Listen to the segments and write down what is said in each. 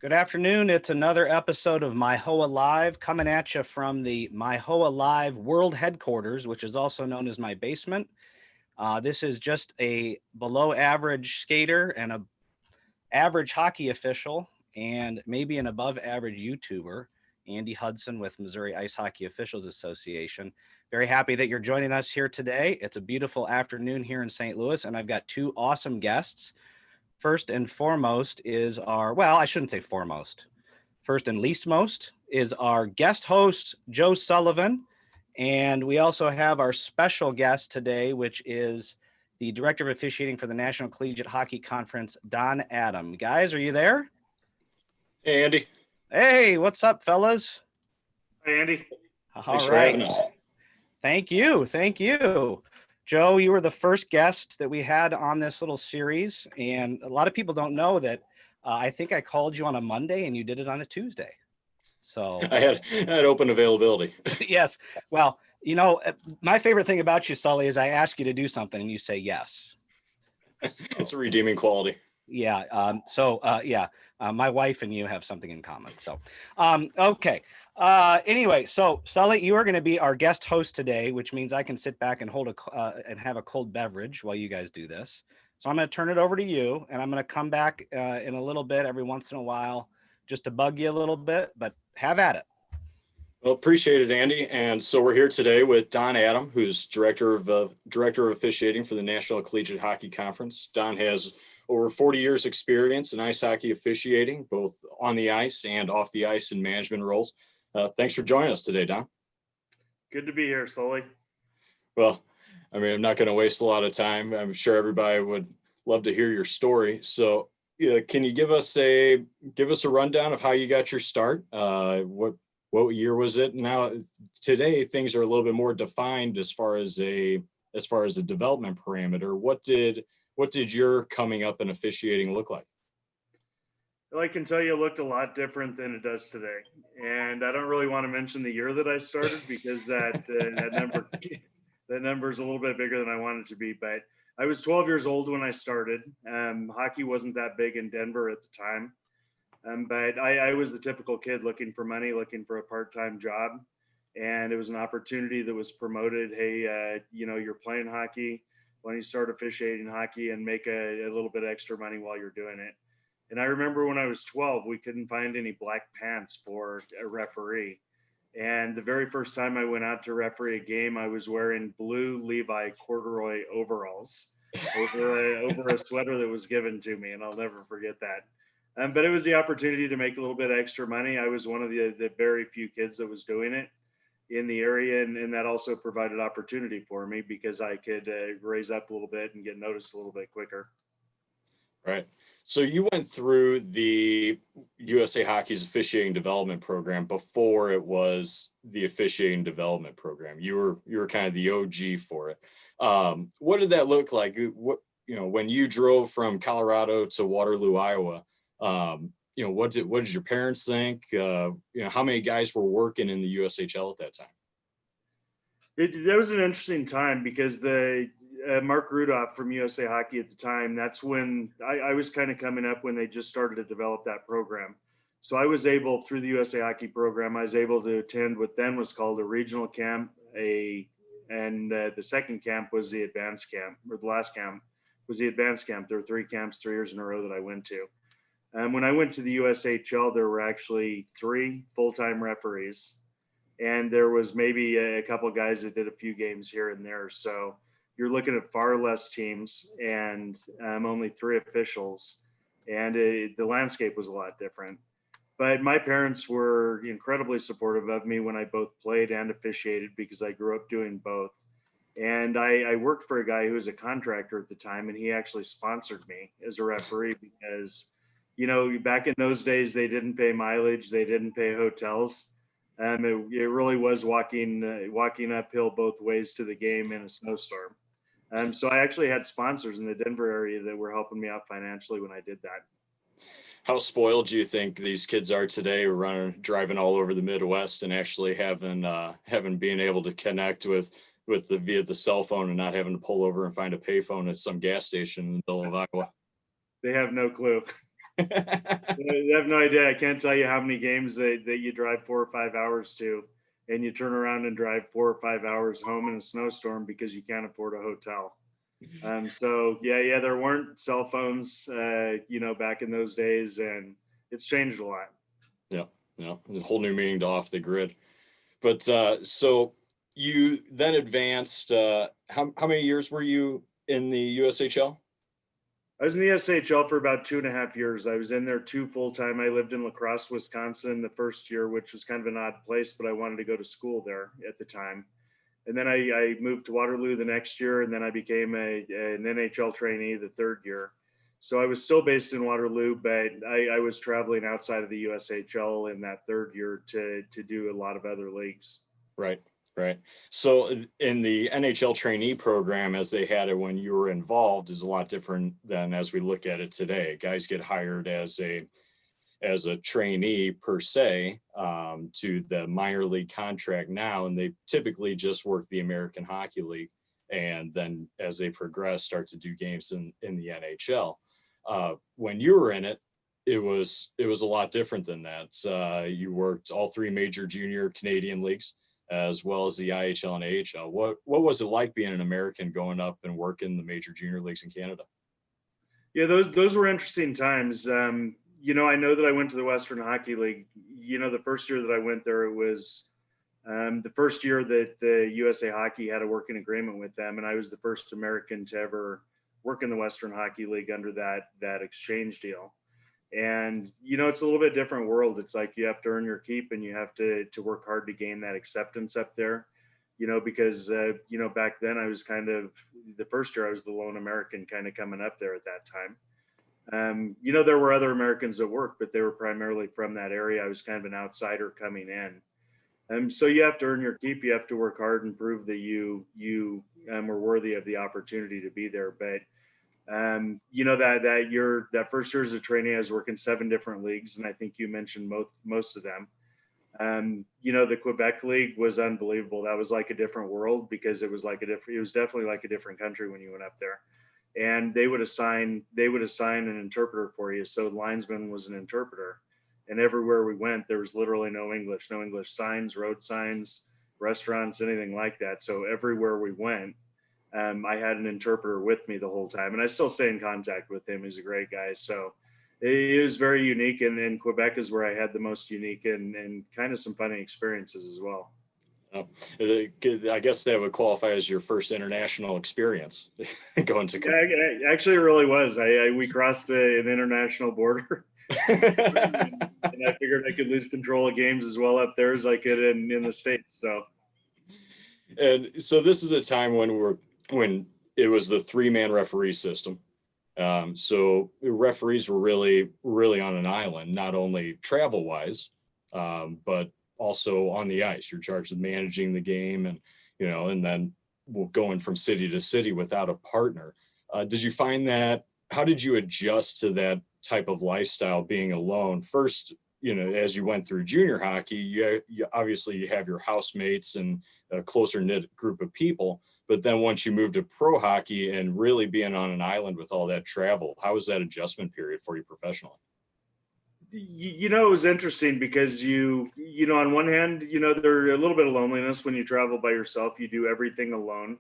Good afternoon. It's another episode of MIHOA Live coming at you from the MIHOA Live World Headquarters, which is also known as my basement. This is just a below average skater and a average hockey official and maybe an above average YouTuber, Andy Hudson with Missouri Ice Hockey Officials Association. Very happy that you're joining us here today. It's a beautiful afternoon here in St. Louis, and I've got two awesome guests. First and foremost is I shouldn't say foremost. First and least most is our guest host, Joe Sullivan. And we also have our special guest today, which is the Director of Officiating for the National Collegiate Hockey Conference, Don Adam. Guys, are you there? Hey, Andy. Hey, what's up, fellas? Hey, Andy. Thanks for having us. Thank you. Thank you. Joe, you were the first guest that we had on this little series. And a lot of people don't know that I think I called you on a Monday and you did it on a Tuesday. So I had open availability. Yes. Well, you know, my favorite thing about you, Sully, is I ask you to do something and you say yes. It's a redeeming quality. Yeah. My wife and you have something in common. So, okay. Anyway, so Sully, you are going to be our guest host today, which means I can sit back and and have a cold beverage while you guys do this. So I'm going to turn it over to you, and I'm going to come back in a little bit every once in a while just to bug you a little bit, but have at it. Well, appreciate it, Andy. And so we're here today with Don Adam, who's Director of Officiating for the National Collegiate Hockey Conference. Don has over 40 years experience in ice hockey officiating, both on the ice and off the ice in management roles. Thanks for joining us today, Don. Good to be here, Sully. Well, I mean, I'm not going to waste a lot of time. I'm sure everybody would love to hear your story. So can you give us a rundown of how you got your start? What year was it? Now today things are a little bit more defined as far as a development parameter. What did your coming up in officiating look like? Well, I can tell you it looked a lot different than it does today. And I don't really want to mention the year that I started because that number is a little bit bigger than I want it to be. But I was 12 years old when I started. Hockey wasn't that big in Denver at the time. But I was the typical kid looking for money, looking for a part-time job. And it was an opportunity that was promoted. Hey, you're playing hockey. Why don't you start officiating hockey and make a little bit extra money while you're doing it? And I remember when I was 12, we couldn't find any black pants for a referee. And the very first time I went out to referee a game, I was wearing blue Levi corduroy overalls over a sweater that was given to me. And I'll never forget that. But it was the opportunity to make a little bit extra money. I was one of the very few kids that was doing it in the area. And that also provided opportunity for me because I could raise up a little bit and get noticed a little bit quicker. Right. So you went through the USA Hockey's officiating development program before it was the officiating development program. You were kind of the OG for it. What did that look like? When you drove from Colorado to Waterloo, Iowa, what did your parents think? How many guys were working in the USHL at that time? That was an interesting time because Mark Rudolph from USA Hockey at the time, that's when I was kind of coming up when they just started to develop that program. So I was able, through the USA Hockey program, I was able to attend what then was called a regional camp, and the second camp was the advanced camp, or the last camp was the advanced camp. There were 3 camps 3 years in a row that I went to. When I went to the USHL, there were actually 3 full-time referees, and there was maybe a couple of guys that did a few games here and there. So you're looking at far less teams and only 3 officials, and the landscape was a lot different. But my parents were incredibly supportive of me when I both played and officiated because I grew up doing both. And I worked for a guy who was a contractor at the time, and he actually sponsored me as a referee because, back in those days, they didn't pay mileage, they didn't pay hotels. It really was walking uphill both ways to the game in a snowstorm. So I actually had sponsors in the Denver area that were helping me out financially when I did that. How spoiled do you think these kids are today, driving all over the Midwest and actually being able to connect via the cell phone and not having to pull over and find a payphone at some gas station in the middle of Iowa? They have no clue. I have no idea. I can't tell you how many games that you drive 4 or 5 hours to, and you turn around and drive 4 or 5 hours home in a snowstorm because you can't afford a hotel. So yeah, there weren't cell phones, back in those days, and it's changed a lot. Yeah, a whole new meaning to off the grid. But so you then advanced. How many years were you in the USHL? I was in the SHL for about 2.5 years. I was in there 2 full time. I lived in La Crosse, Wisconsin the first year, which was kind of an odd place, but I wanted to go to school there at the time. And then I moved to Waterloo the next year, and then I became an NHL trainee the third year. So I was still based in Waterloo, but I was traveling outside of the USHL in that third year to do a lot of other leagues. Right. So in the NHL trainee program, as they had it when you were involved, is a lot different than as we look at it today. Guys get hired as a trainee per se, to the minor league contract now, and they typically just work the American Hockey League, and then as they progress, start to do games in the NHL. When you were in it, it was a lot different than that. You worked all 3 major junior Canadian leagues, as well as the IHL and AHL. What was it like being an American going up and working the major junior leagues in Canada? Yeah, those were interesting times. I know that I went to the Western Hockey League. The first year that I went there, it was the first year that the USA Hockey had a working agreement with them, and I was the first American to ever work in the Western Hockey League under that exchange deal. And it's a little bit different world. It's like you have to earn your keep, and you have to work hard to gain that acceptance up there. Because back then I was kind of the first year I was the lone American kind of coming up there at that time. There were other Americans that worked, but they were primarily from that area. I was kind of an outsider coming in. So you have to earn your keep. You have to work hard and prove that you were worthy of the opportunity to be there. But that first year as a trainee, I was working 7 different leagues, and I think you mentioned most of them. The Quebec League was unbelievable. That was like a different world because it was definitely like a different country when you went up there. And they would assign an interpreter for you. So linesman was an interpreter. And everywhere we went, there was literally no English signs, road signs, restaurants, anything like that. So everywhere we went, I had an interpreter with me the whole time, and I still stay in contact with him. He's a great guy. So it was very unique, and Quebec is where I had the most unique and kind of some funny experiences as well. I guess that would qualify as your first international experience going to. Yeah, actually, it really was. We crossed an international border, and I figured I could lose control of games as well up there as I could in the States. And so this is a time when it was the 3-man referee system. So referees were really on an island, not only travel wise, but also on the ice. You're charged with managing the game, and then going from city to city without a partner. Did you find that? How did you adjust to that type of lifestyle, being alone? First, as you went through junior hockey, you obviously you have your housemates and a closer knit group of people. But then once you moved to pro hockey and really being on an island with all that travel, how was that adjustment period for you professionally? It was interesting because on one hand, there's a little bit of loneliness when you travel by yourself. You do everything alone.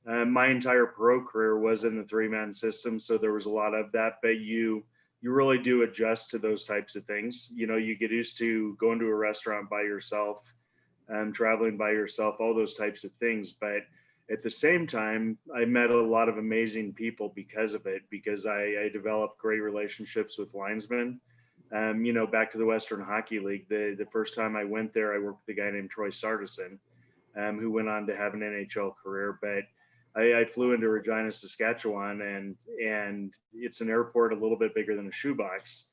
My entire pro career was in the 3-man system, so there was a lot of that. But you really do adjust to those types of things. You get used to going to a restaurant by yourself, traveling by yourself, all those types of things. But at the same time, I met a lot of amazing people because of it, because I developed great relationships with linesmen. Back to the Western Hockey League, the first time I went there, I worked with a guy named Troy Sardison, who went on to have an NHL career. But I flew into Regina, Saskatchewan, and it's an airport a little bit bigger than a shoebox.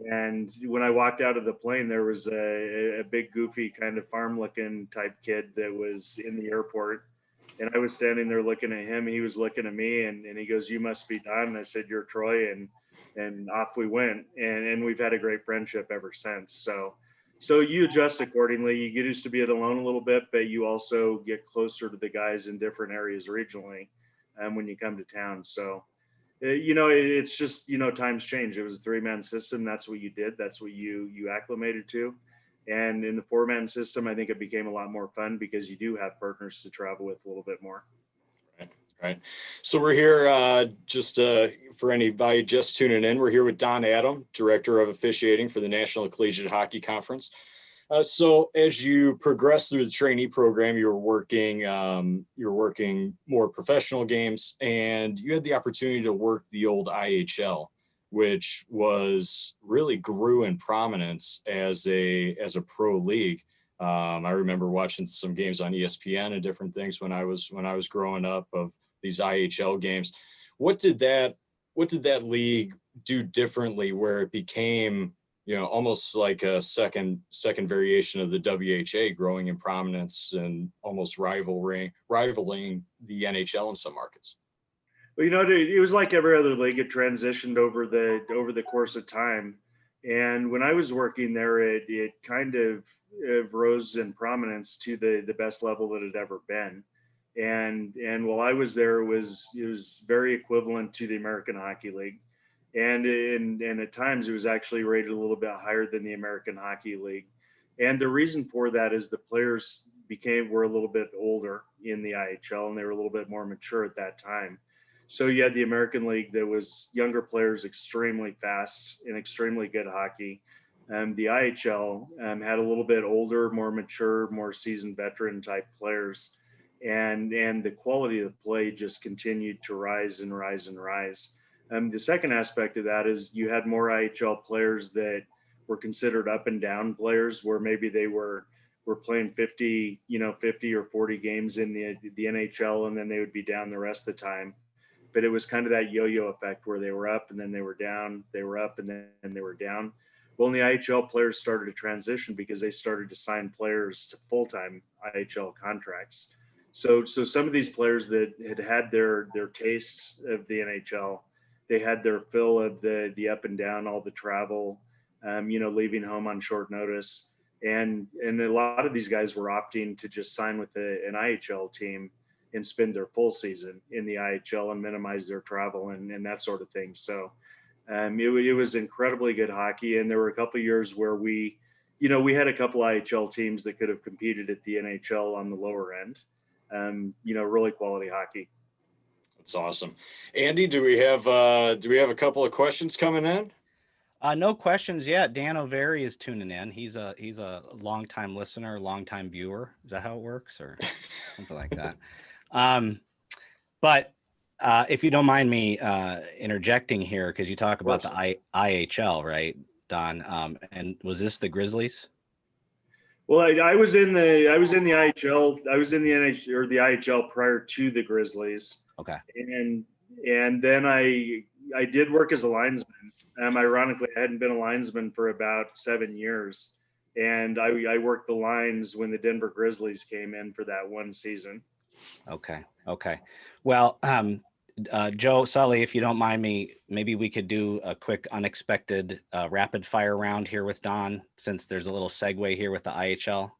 And when I walked out of the plane, there was a big, goofy, kind of farm-looking type kid that was in the airport. And I was standing there looking at him. He was looking at me, and he goes, "You must be Don." And I said, "You're Troy." And off we went. And we've had a great friendship ever since. So you adjust accordingly. You get used to being alone a little bit, but you also get closer to the guys in different areas regionally when you come to town. So It's just, times change. It was a 3-man system. That's what you did. That's what you acclimated to. And in the 4-man system, I think it became a lot more fun because you do have partners to travel with a little bit more. Right. So we're here just for anybody just tuning in. We're here with Don Adam, Director of Officiating for the National Collegiate Hockey Conference. So as you progress through the trainee program, you were working more professional games, and you had the opportunity to work the old IHL, which was really grew in prominence as a pro league. I remember watching some games on ESPN and different things when I was growing up of these IHL games. What did that league do differently where it became, almost like a second variation of the WHA, growing in prominence and almost rivaling the NHL in some markets? Well, it was like every other league. It transitioned over the course of time. And when I was working there, it kind of rose in prominence to the best level that it had ever been. And while I was there, it was very equivalent to the American Hockey League. And at times it was actually rated a little bit higher than the American Hockey League. And the reason for that is the players were a little bit older in the IHL, and they were a little bit more mature at that time. So you had the American League that was younger players, extremely fast and extremely good hockey. The IHL had a little bit older, more mature, more seasoned veteran type players. And the quality of the play just continued to rise and rise and rise. The second aspect of that is you had more IHL players that were considered up and down players, where maybe they were playing 50 or 40 games in the NHL, and then they would be down the rest of the time. But it was kind of that yo-yo effect where they were up and then they were down, they were up and then they were down. Well, and the IHL players started to transition because they started to sign players to full-time IHL contracts. So some of these players that had their taste of the NHL, they had their fill of the up and down, all the travel, leaving home on short notice. And a lot of these guys were opting to just sign with an IHL team and spend their full season in the IHL and minimize their travel and that sort of thing. So it was incredibly good hockey. And there were a couple of years where we had a couple IHL teams that could have competed at the NHL on the lower end. Really quality hockey. That's awesome. Andy, do we have a couple of questions coming in? No questions yet. Dan O'Very is tuning in. He's a longtime listener, longtime viewer. Is that how it works, or something like that? But if you don't mind me interjecting here, because you talk about the IHL, right, Don? And was this the Grizzlies? Well, I was in the IHL. I was in the NHL or the IHL prior to the Grizzlies. Okay. And then I did work as a linesman. Ironically, I hadn't been a linesman for about 7 years, and I worked the lines when the Denver Grizzlies came in for that one season. Okay. Well, Joe, Sully, if you don't mind me, maybe we could do a quick unexpected rapid fire round here with Don, since there's a little segue here with the IHL.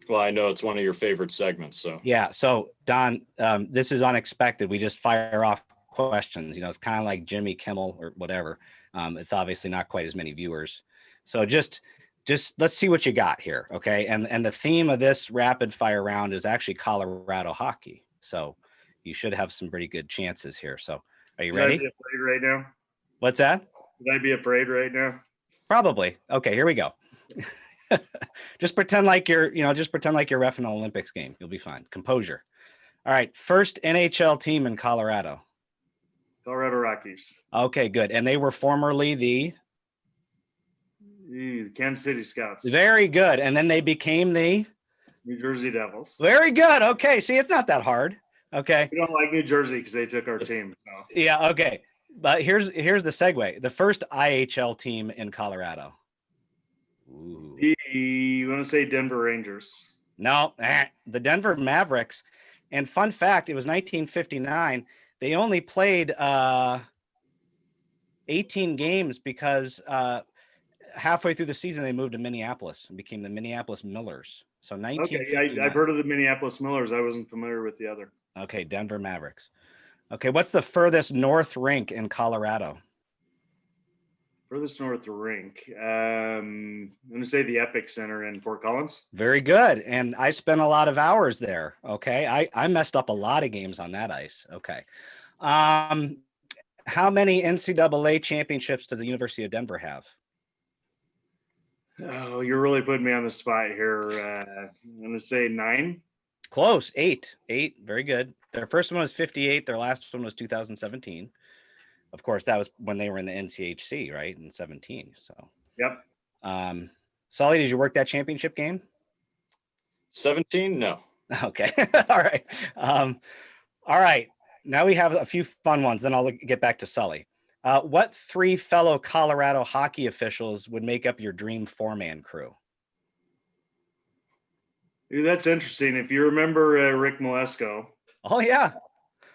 Well, I know it's one of your favorite segments. So yeah. So Don, this is unexpected. We just fire off questions. It's kind of like Jimmy Kimmel or whatever. It's obviously not quite as many viewers. So just let's see what you got here. Okay. And the theme of this rapid fire round is actually Colorado hockey. So you should have some pretty good chances here. So are you ready? Should I be afraid right now? What's that? Should I be afraid right now? Probably. Okay, here we go. Just pretend like you're reffing an Olympics game. You'll be fine. Composure. All right. First NHL team in Colorado. Colorado Rockies. Okay, good. And they were formerly the Kansas City Scouts. Very good. And then they became the New Jersey Devils. Very good. Okay. See, it's not that hard. Okay. We don't like New Jersey because they took our team. So. Yeah. Okay. But here's the segue. The first IHL team in Colorado. Ooh. You want to say Denver Rangers? No, the Denver Mavericks. And fun fact, it was 1959. They only played 18 games because halfway through the season they moved to Minneapolis and became the Minneapolis Millers. So 1959. Okay, I've heard of the Minneapolis Millers. I wasn't familiar with the other. Okay, Denver Mavericks. Okay. What's the furthest north rink in Colorado? Furthest north rink. I'm going to say the Epic Center in Fort Collins. Very good. And I spent a lot of hours there. Okay. I messed up a lot of games on that ice. Okay. How many NCAA championships does the University of Denver have? Oh, you're really putting me on the spot here. I'm going to say 9. Close. Eight. Very good. Their first one was 58. Their last one was 2017. Of course, that was when they were in the NCHC, right? In 17. So, Yep. Sully, did you work that championship game? 17? No. Okay. All right. All right. Now we have a few fun ones. Then I'll get back to Sully. What 3 fellow Colorado hockey officials would make up your dream 4-man crew? Dude, that's interesting. If you remember Rick Malesko, Oh, yeah.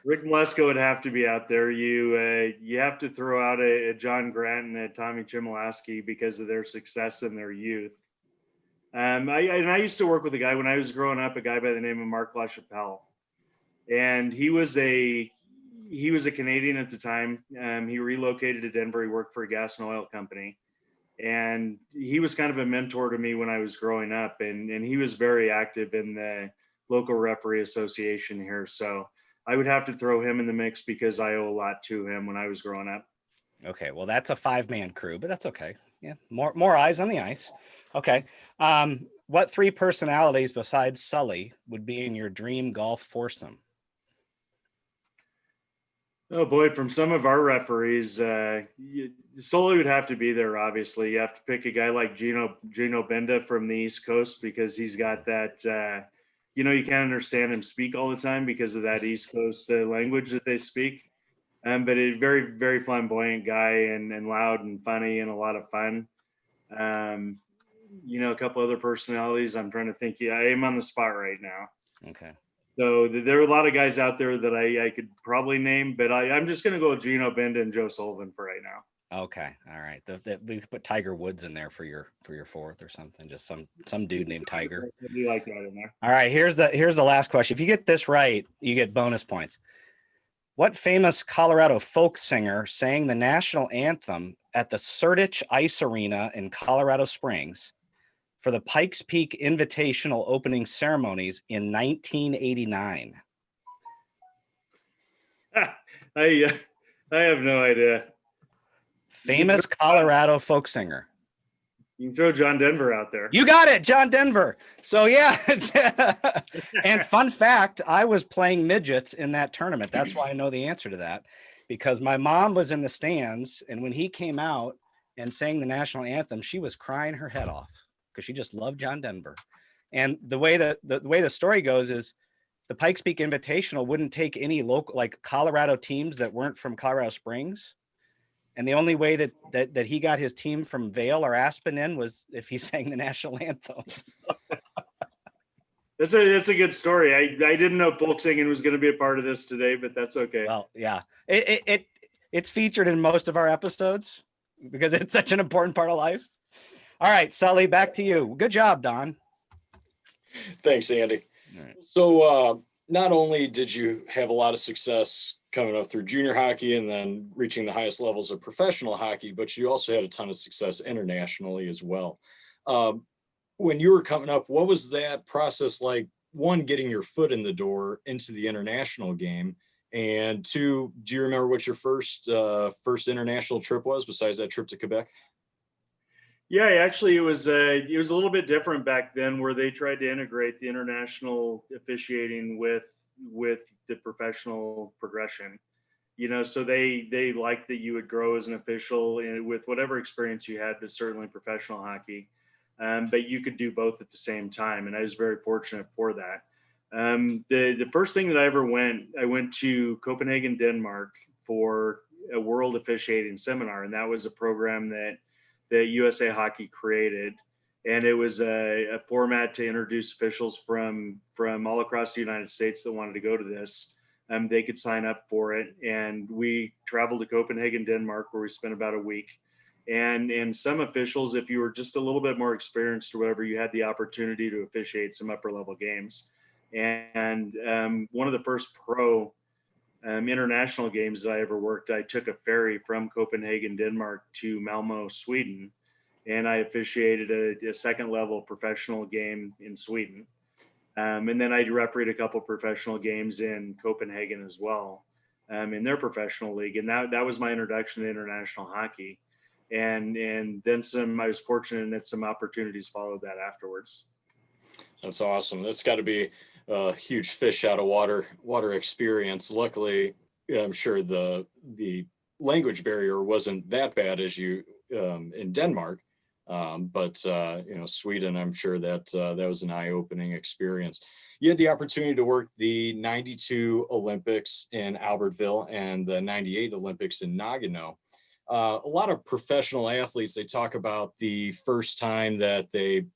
Rick Malesko would have to be out there. You have to throw out a John Grant and a Tommy Chmielewski because of their success in their youth. I used to work with a guy when I was growing up, a guy by the name of Mark LaChapelle, and he was a Canadian at the time. He relocated to Denver. He worked for a gas and oil company, and he was kind of a mentor to me when I was growing up, and he was very active in the local referee association here. So I would have to throw him in the mix because I owe a lot to him when I was growing up. Okay, well, that's a 5-man crew, but that's okay. Yeah, more eyes on the ice. Okay. What 3 personalities besides Sully would be in your dream golf foursome? Oh boy, from some of our referees, Sully would have to be there. Obviously, you have to pick a guy like Gino Benda from the East Coast because he's got that. You can't understand him speak all the time because of that East Coast language that they speak. But a very, very flamboyant guy and loud and funny and a lot of fun. A couple other personalities. I'm trying to think. Yeah, I am on the spot right now. Okay. So there are a lot of guys out there that I could probably name, but I'm just going to go with Gino Benda and Joe Sullivan for right now. Okay. All right. We could put Tiger Woods in there for your 4th or something. Just some dude named Tiger. You like that in there? All right. Here's the last question. If you get this right, you get bonus points. What famous Colorado folk singer sang the national anthem at the Sertich Ice Arena in Colorado Springs for the Pikes Peak Invitational opening ceremonies in 1989? I have no idea. Famous Colorado folk singer. You can throw John Denver out there. You got it, John Denver. So yeah. And fun fact, I was playing midgets in that tournament. That's why I know the answer to that, because my mom was in the stands, and when he came out and sang the national anthem, she was crying her head off because she just loved John Denver. And the way the story goes is the Pikes Peak Invitational wouldn't take any local, like Colorado teams that weren't from Colorado Springs. And the only way that he got his team from Vail or Aspen in was if he sang the national anthem. That's a good story. I didn't know folk singing was going to be a part of this today, but that's okay. Well, yeah, it's featured in most of our episodes because it's such an important part of life. All right, Sully, back to you. Good job, Don. Thanks, Andy. Right. So not only did you have a lot of success coming up through junior hockey and then reaching the highest levels of professional hockey, but you also had a ton of success internationally as well. When you were coming up, what was that process like? 1, getting your foot in the door into the international game, and 2, do you remember what your first international trip was besides that trip to Quebec? Yeah, actually, it was a little bit different back then, where they tried to integrate the international officiating with the professional progression. So they liked that you would grow as an official and with whatever experience you had, but certainly professional hockey. But you could do both at the same time, and I was very fortunate for that. The first thing that I went to Copenhagen, Denmark for a world officiating seminar, and that was a program that USA Hockey created, and it was a format to introduce officials from all across the United States that wanted to go to this. They could sign up for it, and we traveled to Copenhagen, Denmark, where we spent about a week. And some officials, if you were just a little bit more experienced or whatever, you had the opportunity to officiate some upper level games. And one of the first pro international games that I ever worked, I took a ferry from Copenhagen, Denmark to Malmo, Sweden, and I officiated a second level professional game in Sweden. And then I refereed a couple professional games in Copenhagen as well, in their professional league. And that was my introduction to international hockey. And then I was fortunate in that some opportunities followed that afterwards. That's awesome. That's got to be a huge fish out of water experience. Luckily, I'm sure the language barrier wasn't that bad as you in Denmark. But Sweden, I'm sure that that was an eye-opening experience. You had the opportunity to work the 92 Olympics in Albertville and the 98 Olympics in Nagano. A lot of professional athletes, they talk about the first time that they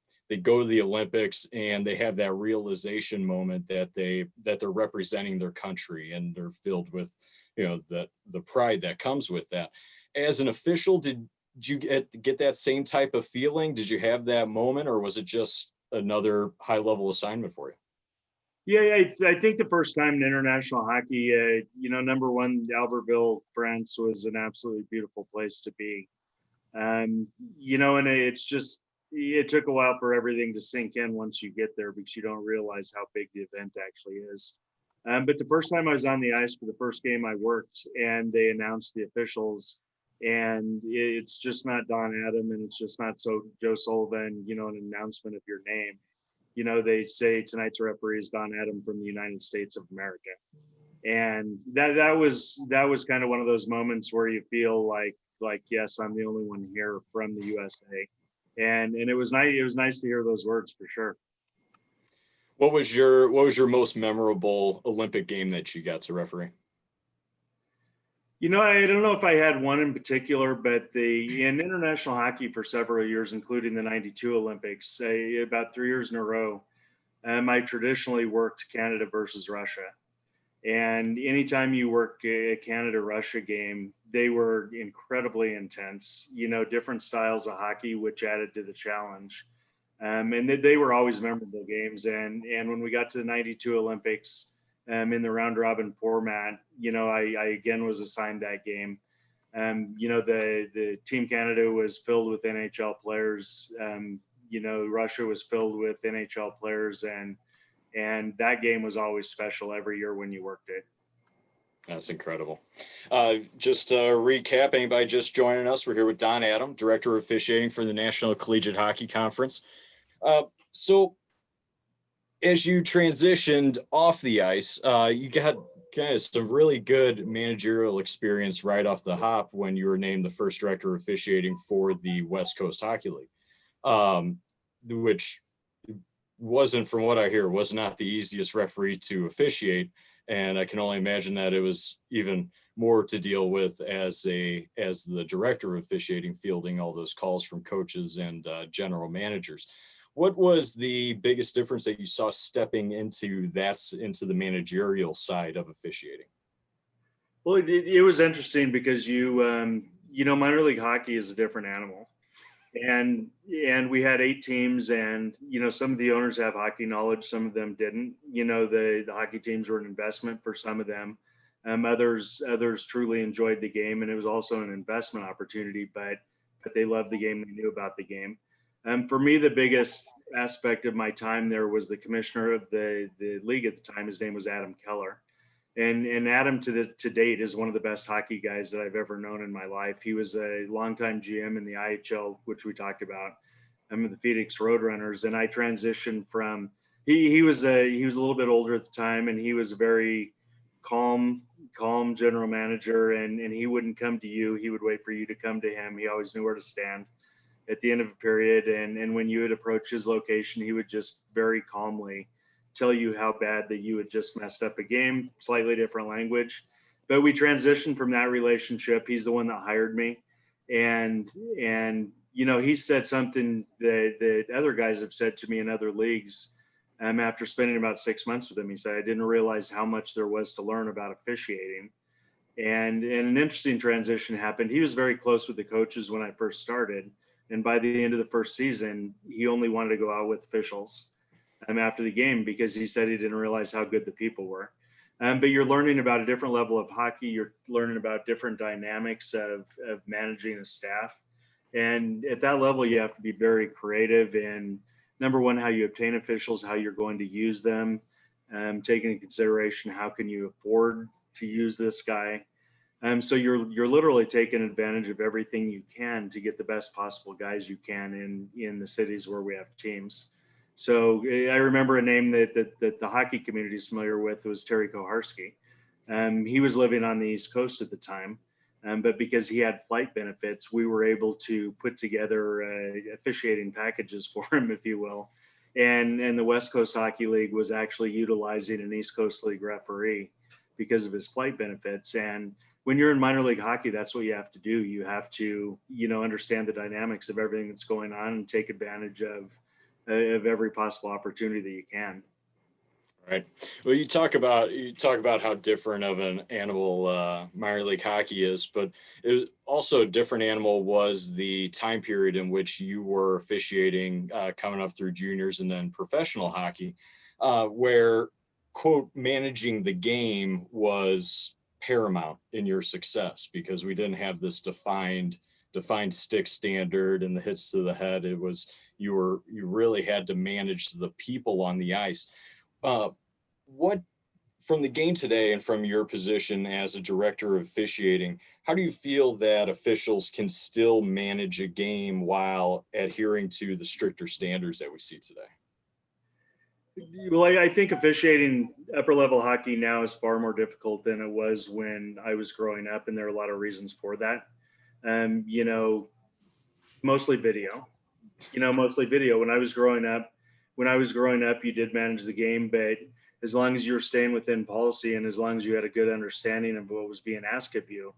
go to the Olympics and they have that realization moment that they're representing their country, and they're filled with, the pride that comes with that. As an official, did you get that same type of feeling? Did you have that moment, or was it just another high level assignment for you? Yeah, I think the first time in international hockey, number one, Albertville, France was an absolutely beautiful place to be. And it's just, it took a while for everything to sink in once you get there, because you don't realize how big the event actually is. But the first time I was on the ice for the first game I worked, and they announced the officials, and it's just not Don Adam, and it's just not Joe Sullivan, an announcement of your name. They say tonight's referee is Don Adam from the United States of America. And that was kind of one of those moments where you feel like, yes, I'm the only one here from the USA. And it was nice. It was nice to hear those words, for sure. What was your most memorable Olympic game that you got to referee? I don't know if I had one in particular, but in international hockey for several years, including the 92 Olympics, about 3 years in a row, I traditionally worked Canada versus Russia. And anytime you work a Canada-Russia game, they were incredibly intense, different styles of hockey, which added to the challenge. And they were always memorable games. And when we got to the 92 Olympics, in the round robin format, I again was assigned that game. The Team Canada was filled with NHL players. Russia was filled with NHL players, and that game was always special every year when you worked it. That's incredible. Just to recap, anybody just joining us, we're here with Don Adam, Director of Officiating for the National Collegiate Hockey Conference. So as you transitioned off the ice, you got kind of some really good managerial experience right off the hop when you were named the first Director of Officiating for the West Coast Hockey League, which wasn't, from what I hear, was not the easiest referee to officiate. And I can only imagine that it was even more to deal with as the director of officiating, fielding all those calls from coaches and general managers. What was the biggest difference that you saw stepping into the managerial side of officiating? Well, it was interesting because minor league hockey is a different animal. And we had 8 teams, and some of the owners have hockey knowledge, some of them didn't. The hockey teams were an investment for some of them. Others truly enjoyed the game, and it was also an investment opportunity, but they loved the game, they knew about the game. For me, the biggest aspect of my time there was the commissioner of the league at the time. His name was Adam Keller. And Adam to date is one of the best hockey guys that I've ever known in my life. He was a longtime GM in the IHL, which we talked about. I'm in the Phoenix Roadrunners, and I transitioned from he was a little bit older at the time, and he was a very calm general manager, and he wouldn't come to you. He would wait for you to come to him. He always knew where to stand at the end of a period, and when you would approach his location, he would just very calmly tell you how bad that you had just messed up a game. Slightly different language, but we transitioned from that relationship. He's the one that hired me, and he said something that other guys have said to me in other leagues. After spending about 6 months with him, he said, I didn't realize how much there was to learn about officiating. And an interesting transition happened. He was very close with the coaches when I first started, and by the end of the first season, he only wanted to go out with officials after the game, because he said he didn't realize how good the people were. But you're learning about a different level of hockey. You're learning about different dynamics of managing a staff. And at that level, you have to be very creative in, number one, how you obtain officials, how you're going to use them, taking into consideration how can you afford to use this guy. So you're literally taking advantage of everything you can to get the best possible guys you can in the cities where we have teams. So I remember a name that the hockey community is familiar with was Terry Koharski. He was living on the East Coast at the time, but because he had flight benefits, we were able to put together officiating packages for him, if you will. And the West Coast Hockey League was actually utilizing an East Coast League referee because of his flight benefits. And when you're in minor league hockey, that's what you have to do. You have to, understand the dynamics of everything that's going on and take advantage of every possible opportunity that you can. Right. Well, you talk about how different of an animal minor league hockey is, but it was also a different animal was the time period in which you were officiating, coming up through juniors and then professional hockey, where, quote, managing the game was paramount in your success because we didn't have this defined stick standard and the hits to the head. It was you really had to manage the people on the ice. What from the game today and from your position as a director of officiating, how do you feel that officials can still manage a game while adhering to the stricter standards that we see today? Well, I think officiating upper level hockey now is far more difficult than it was when I was growing up, and there are a lot of reasons for that. Mostly video. Mostly video. When I was growing up, you did manage the game, but as long as you were staying within policy and as long as you had a good understanding of what was being asked of you,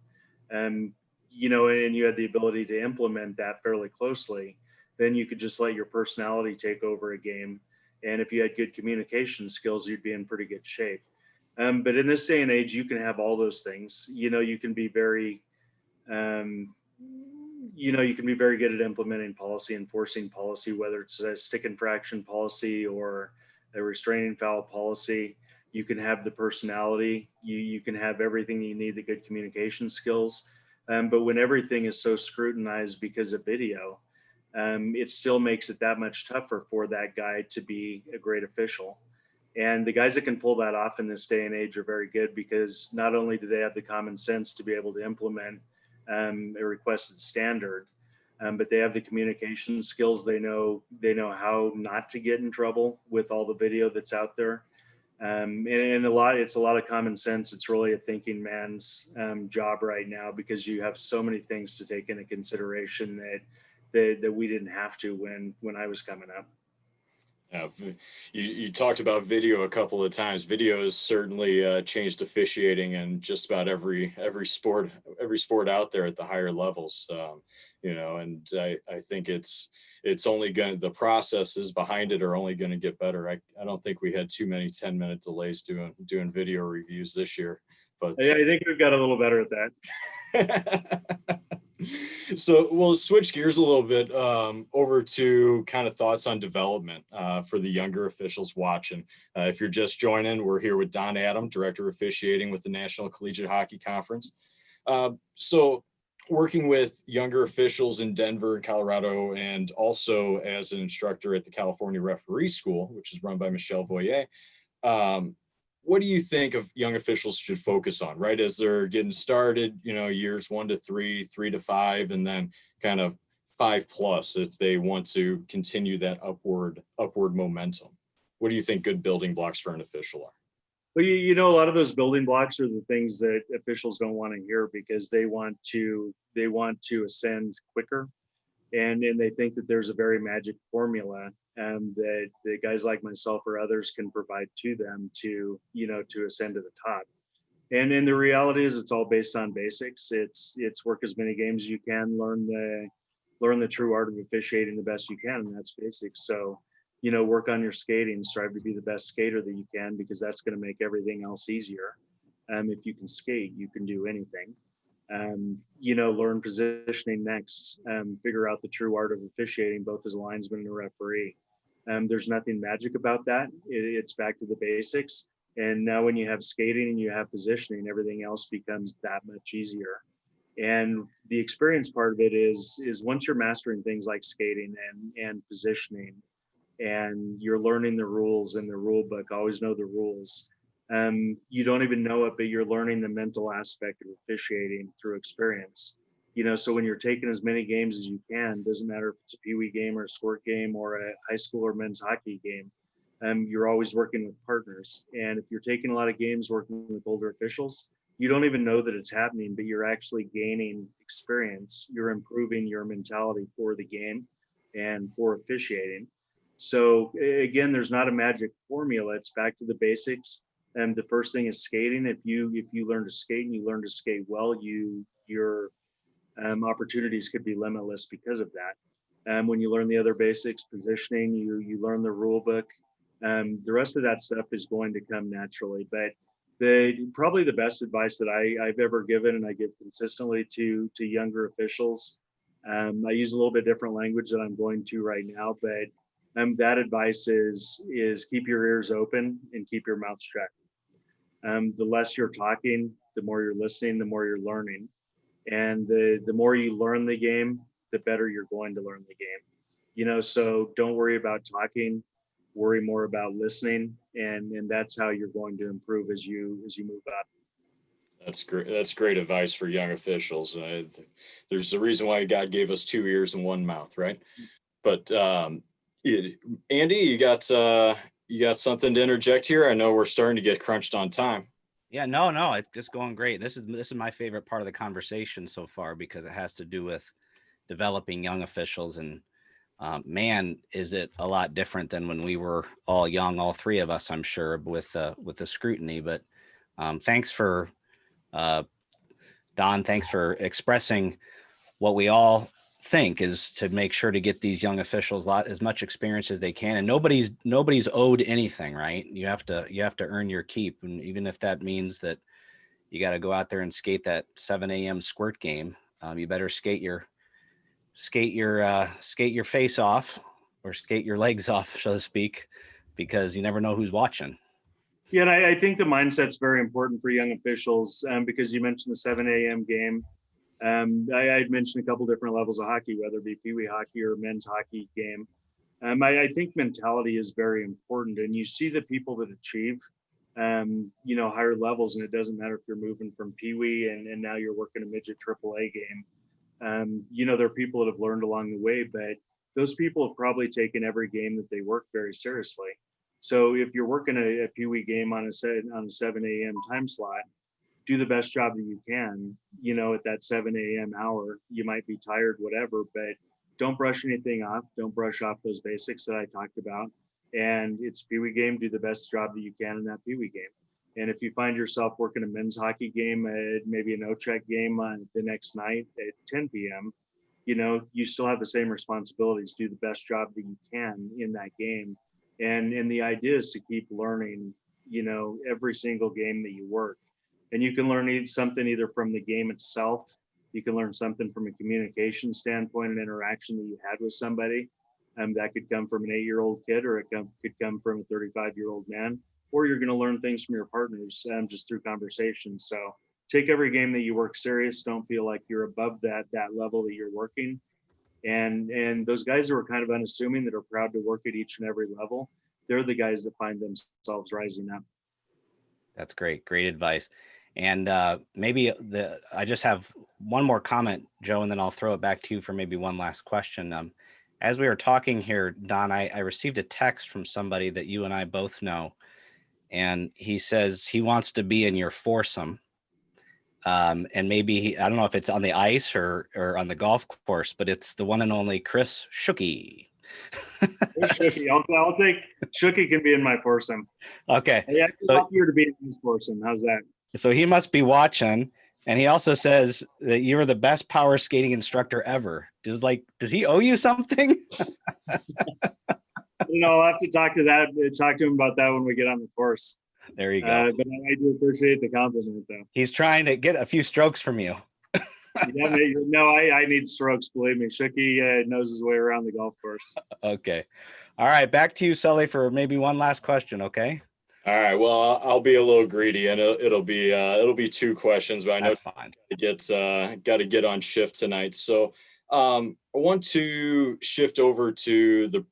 and you had the ability to implement that fairly closely, then you could just let your personality take over a game. And if you had good communication skills, you'd be in pretty good shape. But in this day and age, you can have all those things. You can be very, you can be very good at implementing policy, enforcing policy, whether it's a stick infraction policy or a restraining foul policy. You can have the personality. You can have everything you need, the good communication skills. But when everything is so scrutinized because of video, it still makes it that much tougher for that guy to be a great official. And the guys that can pull that off in this day and age are very good because not only do they have the common sense to be able to implement a requested standard, but they have the communication skills. They know how not to get in trouble with all the video that's out there. And it's a lot of common sense. It's really a thinking man's job right now because you have so many things to take into consideration that we didn't have to when I was coming up. Yeah, you talked about video a couple of times. Video has certainly changed officiating in just about every sport out there at the higher levels. And I think it's only going, the processes behind it are only going to get better. I don't think we had too many 10-minute delays doing video reviews this year, but yeah, I think we've got a little better at that. So we'll switch gears a little bit over to kind of thoughts on development for the younger officials watching. If you're just joining, we're here with Don Adam, Director of Officiating with the National Collegiate Hockey Conference. So working with younger officials in Denver and Colorado, and also as an instructor at the California Referee School, which is run by Michelle Voyer. What do you think of young officials should focus on, right? As they're getting started, years 1 to 3, 3 to 5, and then kind of 5+ if they want to continue that upward momentum. What do you think good building blocks for an official are? Well, a lot of those building blocks are the things that officials don't want to hear because they want to ascend quicker. And they think that there's a very magic formula that guys like myself or others can provide to them to ascend to the top. And the reality is it's all based on basics. It's work as many games as you can, learn the true art of officiating the best you can, and that's basics. So, work on your skating, strive to be the best skater that you can, because that's going to make everything else easier. If you can skate, you can do anything. Learn positioning next, figure out the true art of officiating, both as a linesman and a referee. There's nothing magic about that. It's back to the basics. And now when you have skating and you have positioning, everything else becomes that much easier. And the experience part of it is once you're mastering things like skating and positioning, and you're learning the rules in the rule book, always know the rules. You don't even know it, but you're learning the mental aspect of officiating through experience. So when you're taking as many games as you can, doesn't matter if it's a Pee Wee game or a sport game or a high school or men's hockey game, you're always working with partners. And if you're taking a lot of games working with older officials, you don't even know that it's happening, but you're actually gaining experience. You're improving your mentality for the game and for officiating. So again, there's not a magic formula. It's back to the basics. And the first thing is skating. If you learn to skate and you learn to skate well, your opportunities could be limitless because of that. When you learn the other basics, positioning, you learn the rule book. The rest of that stuff is going to come naturally. But probably the best advice that I've ever given, and I give consistently to younger officials. I use a little bit different language than I'm going to right now, but that advice is keep your ears open and keep your mouth shut. The less you're talking, the more you're listening, the more you're learning. And the more you learn the game, the better you're going to learn the game. So don't worry about talking, worry more about listening, and that's how you're going to improve as you move up. That's great. That's great advice for young officials. There's a reason why God gave us 2 ears and 1 mouth, right? But Andy, you got something to interject here? I know we're starting to get crunched on time. Yeah, no, it's just going great. This is my favorite part of the conversation so far because it has to do with developing young officials, and man, is it a lot different than when we were all young, all three of us, I'm sure, with the scrutiny. But thanks for Don. Thanks for expressing what we all think is to make sure to get these young officials as much experience as they can, and nobody's owed anything, right? You have to earn your keep, and even if that means that you got to go out there and skate that 7 a.m. squirt game, you better skate your face off, or skate your legs off, so to speak, because you never know who's watching. Yeah, and I think the mindset's very important for young officials, because you mentioned the 7 a.m. game. I'd mentioned a couple different levels of hockey, whether it be Pee Wee hockey or men's hockey game. I think mentality is very important, and you see the people that achieve, higher levels, and it doesn't matter if you're moving from Pee Wee and now you're working a midget AAA game. There are people that have learned along the way, but those people have probably taken every game that they work very seriously. So if you're working a Pee Wee game on a 7 a.m. time slot, do the best job that you can, at that 7 a.m. hour. You might be tired, whatever, but don't brush anything off. Don't brush off those basics that I talked about. And it's Pee Wee game. Do the best job that you can in that Pee Wee game. And if you find yourself working a men's hockey game, maybe an O-check game on the next night at 10 p.m., you still have the same responsibilities. Do the best job that you can in that game. And the idea is to keep learning, every single game that you work. And you can learn something either from the game itself. You can learn something from a communication standpoint, an interaction that you had with somebody. That could come from an 8-year-old kid, or it could come from a 35-year-old man. Or you're going to learn things from your partners just through conversation. So take every game that you work serious. Don't feel like you're above that level that you're working. And those guys who are kind of unassuming, that are proud to work at each and every level, they're the guys that find themselves rising up. That's great. Great advice. And maybe I just have one more comment, Joe, and then I'll throw it back to you for maybe one last question. As we were talking here, Don, I received a text from somebody that you and I both know, and he says he wants to be in your foursome. And maybe I don't know if it's on the ice or on the golf course, but it's the one and only Chris Schucke. Schucke, I'll take Schucke can be in my foursome. Okay. Yeah, so here to be in his foursome. How's that? So he must be watching, and he also says that you were the best power skating instructor ever. Does he owe you something? I'll have to talk to him about that when we get on the course. There you go. But I do appreciate the compliment, though. He's trying to get a few strokes from you. No, I need strokes. Believe me, Schucke knows his way around the golf course. Okay. All right. Back to you, Sully, for maybe one last question. Okay. All right. Well, I'll be a little greedy, and it'll be two questions, but I know That's fine. got to get on shift tonight. So I want to shift over to the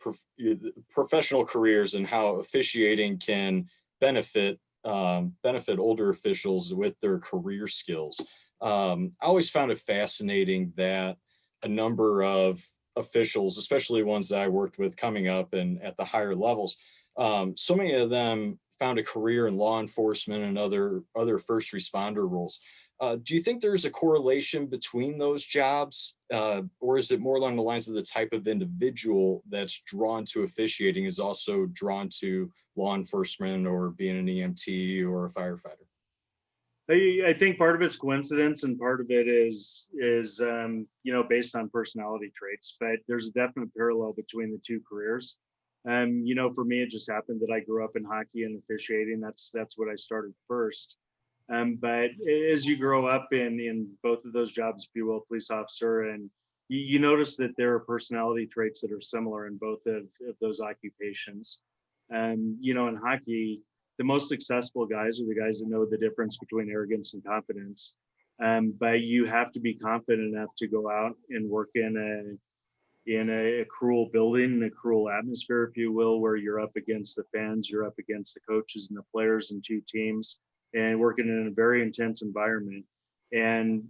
professional careers and how officiating can benefit older officials with their career skills. I always found it fascinating that a number of officials, especially ones that I worked with coming up and at the higher levels, so many of them found a career in law enforcement and other first responder roles. Do you think there's a correlation between those jobs, or is it more along the lines of the type of individual that's drawn to officiating is also drawn to law enforcement or being an EMT or a firefighter? I think part of it's coincidence and part of it is based on personality traits, but there's a definite parallel between the two careers. For me, it just happened that I grew up in hockey and officiating. That's what I started first. But as you grow up in both of those jobs, if you will, police officer, and you notice that there are personality traits that are similar in both of those occupations. In hockey, the most successful guys are the guys that know the difference between arrogance and confidence. But you have to be confident enough to go out and work in a cruel building, a cruel atmosphere, if you will, where you're up against the fans, you're up against the coaches and the players and two teams, and working in a very intense environment. And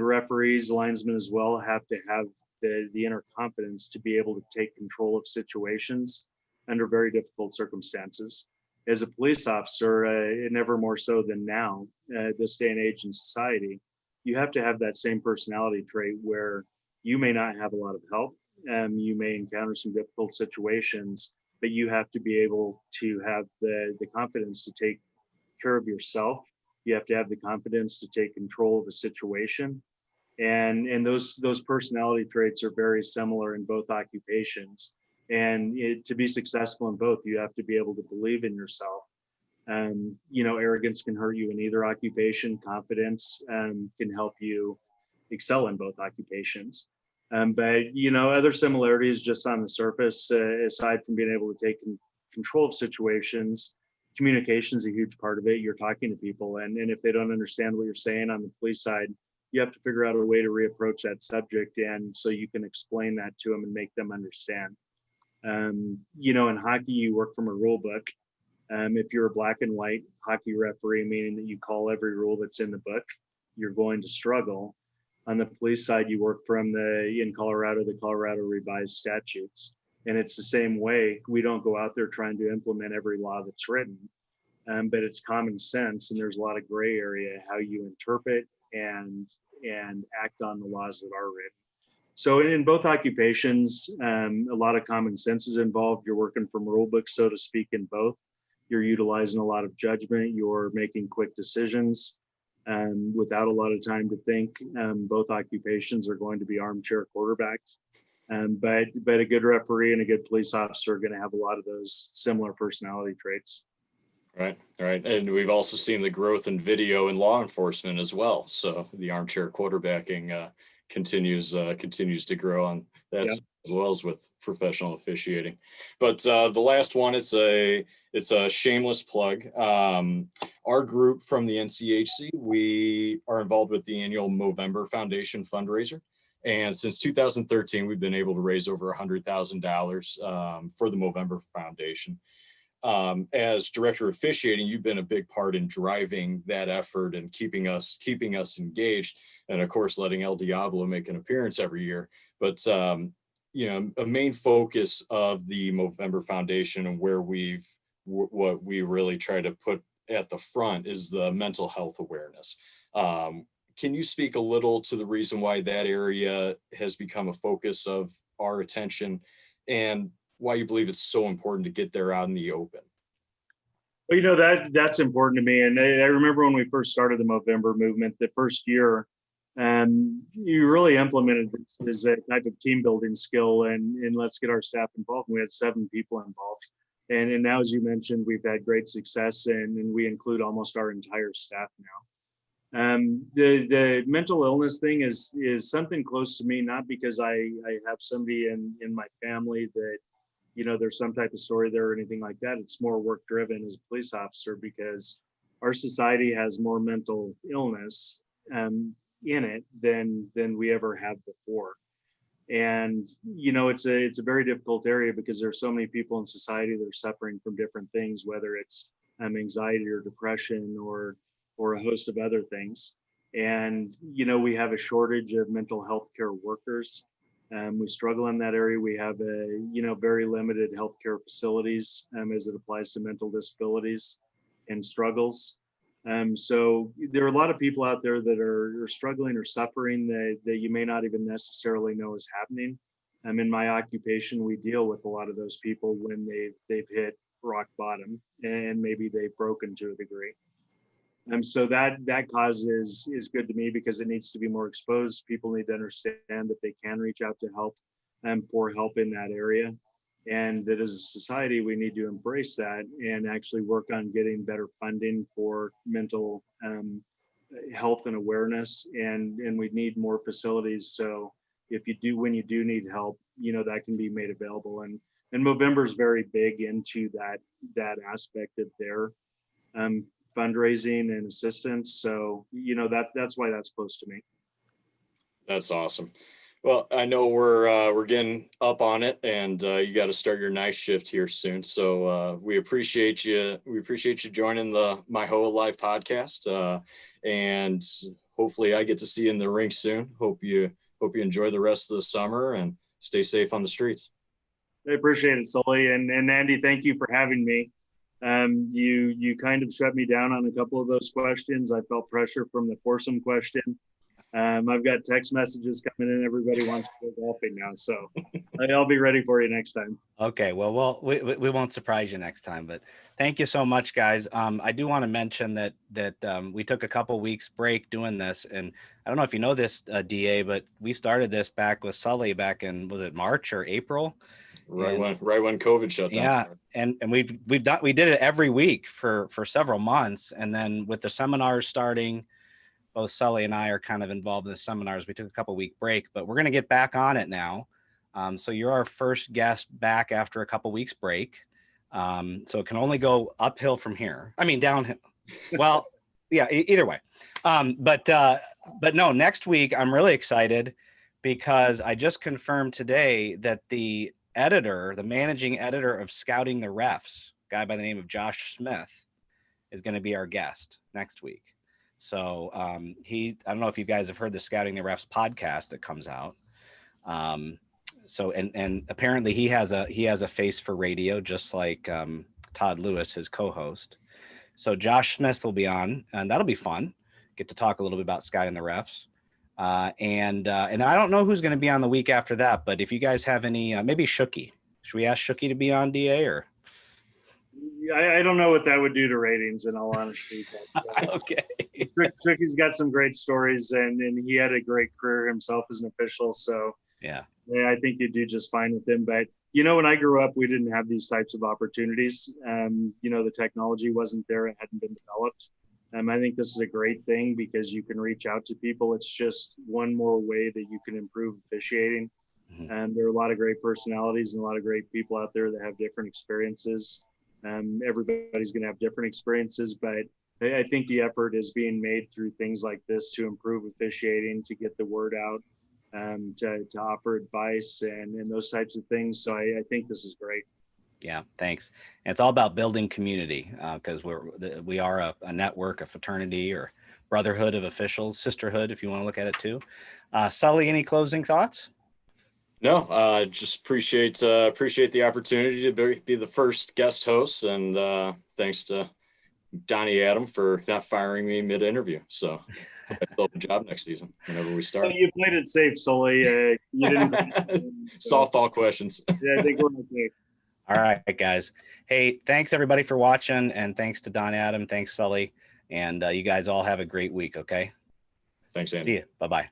referees, linesmen as well, have to have the inner confidence to be able to take control of situations under very difficult circumstances. As a police officer, never more so than now, this day and age in society, you have to have that same personality trait where you may not have a lot of help. You may encounter some difficult situations, but you have to be able to have the confidence to take care of yourself. You have to have the confidence to take control of a situation. And those personality traits are very similar in both occupations. And to be successful in both, you have to be able to believe in yourself. Arrogance can hurt you in either occupation. Confidence can help you excel in both occupations. But other similarities just on the surface, aside from being able to take control of situations, communication is a huge part of it. You're talking to people, and if they don't understand what you're saying on the police side, you have to figure out a way to reapproach that subject, and so you can explain that to them and make them understand. In hockey, you work from a rule book. If you're a black and white hockey referee, meaning that you call every rule that's in the book, you're going to struggle. On the police side, you work from in Colorado, the Colorado revised statutes. And it's the same way. We don't go out there trying to implement every law that's written, but it's common sense. And there's a lot of gray area how you interpret and act on the laws that are written. So in both occupations, a lot of common sense is involved. You're working from rule books, so to speak, in both. You're utilizing a lot of judgment. You're making quick decisions without a lot of time to think. Both occupations are going to be armchair quarterbacks. But a good referee and a good police officer are going to have a lot of those similar personality traits. Right. And we've also seen the growth in video in law enforcement as well. So the armchair quarterbacking continues to grow on that, yeah, as well as with professional officiating. But the last one, it's a shameless plug. Our group from the NCHC, we are involved with the annual Movember Foundation fundraiser. And since 2013, we've been able to raise over $100,000 for the Movember Foundation. As director of officiating, you've been a big part in driving that effort and keeping us engaged, and of course letting El Diablo make an appearance every year. But a main focus of the Movember Foundation and where what we really try to put at the front is the mental health awareness. Can you speak a little to the reason why that area has become a focus of our attention, and why you believe it's so important to get there out in the open? Well, that's important to me. And I remember when we first started the Movember movement, the first year, you really implemented this as a type of team building skill, and let's get our staff involved. And we had 7 people involved. And now, as you mentioned, we've had great success, and we include almost our entire staff now. The mental illness thing is something close to me, not because I have somebody in my family that there's some type of story there or anything like that. It's more work driven as a police officer because our society has more mental illness in it than we ever have before. And it's a very difficult area because there's so many people in society that are suffering from different things, whether it's anxiety or depression or a host of other things. And we have a shortage of mental health care workers. We struggle in that area. We have very limited healthcare facilities as it applies to mental disabilities and struggles. So there are a lot of people out there that are struggling or suffering that you may not even necessarily know is happening. In my occupation, we deal with a lot of those people when they've hit rock bottom and maybe they've broken to a degree. So that cause is good to me because it needs to be more exposed. People need to understand that they can reach out to help for help in that area. And that as a society, we need to embrace that and actually work on getting better funding for mental health and awareness. And we need more facilities. So when you do need help, that can be made available. And Movember is very big into that aspect of their fundraising and assistance. So, that's why that's close to me. That's awesome. Well, I know we're getting up on it, and you got to start your night shift here soon. So we appreciate you. We appreciate you joining the MIHOA Live podcast, and hopefully I get to see you in the rink soon. Hope you enjoy the rest of the summer and stay safe on the streets. I appreciate it, Sully, and Andy. Thank you for having me. You kind of shut me down on a couple of those questions. I felt pressure from the foursome question. I've got text messages coming in. Everybody wants to go golfing now, so I'll be ready for you next time. Okay, well, we won't surprise you next time, but thank you so much, guys. I do want to mention that we took a couple weeks break doing this, and I don't know if you know this, DA, but we started this back with Sully back in, was it March or April? Right when COVID shut down. Yeah, and we did it every week for several months, and then with the seminars starting, both Sully and I are kind of involved in the seminars. We took a couple week break, but we're going to get back on it now. So you're our first guest back after a couple weeks break. So it can only go uphill from here. I mean, downhill. Well, yeah, either way. But no, next week I'm really excited because I just confirmed today that the managing editor of Scouting the Refs, a guy by the name of Josh Smith, is going to be our guest next week. So I don't know if you guys have heard the Scouting the Refs podcast that comes out. So and apparently he has a face for radio, just like Todd Lewis, his co-host. So Josh Smith will be on, and that'll be fun. Get to talk a little bit about Scouting the Refs. And I don't know who's going to be on the week after that, but if you guys have any, maybe Shooky. Should we ask Shooky to be on, DA, or? I don't know what that would do to ratings, in all honesty. But, okay. Tricky's got some great stories, and he had a great career himself as an official. So yeah, I think you'd do just fine with him. But when I grew up, we didn't have these types of opportunities. The technology wasn't there; it hadn't been developed. I think this is a great thing because you can reach out to people. It's just one more way that you can improve officiating. Mm-hmm. And there are a lot of great personalities and a lot of great people out there that have different experiences. Everybody's going to have different experiences, but I think the effort is being made through things like this to improve officiating, to get the word out, to offer advice and those types of things. So I think this is great. Yeah, thanks. And it's all about building community because we are a network, a fraternity or brotherhood of officials, sisterhood, if you want to look at it too. Sully, any closing thoughts? No, just appreciate the opportunity to be the first guest host, and thanks to Donnie Adam for not firing me mid-interview. So I still have a job next season whenever we start. You played it safe, Sully. You didn't. Softball questions. Yeah, I think we're okay. All right, guys. Hey, thanks everybody for watching, and thanks to Don Adam. Thanks, Sully. And you guys all have a great week, okay? Thanks, Andy. See you. Bye-bye.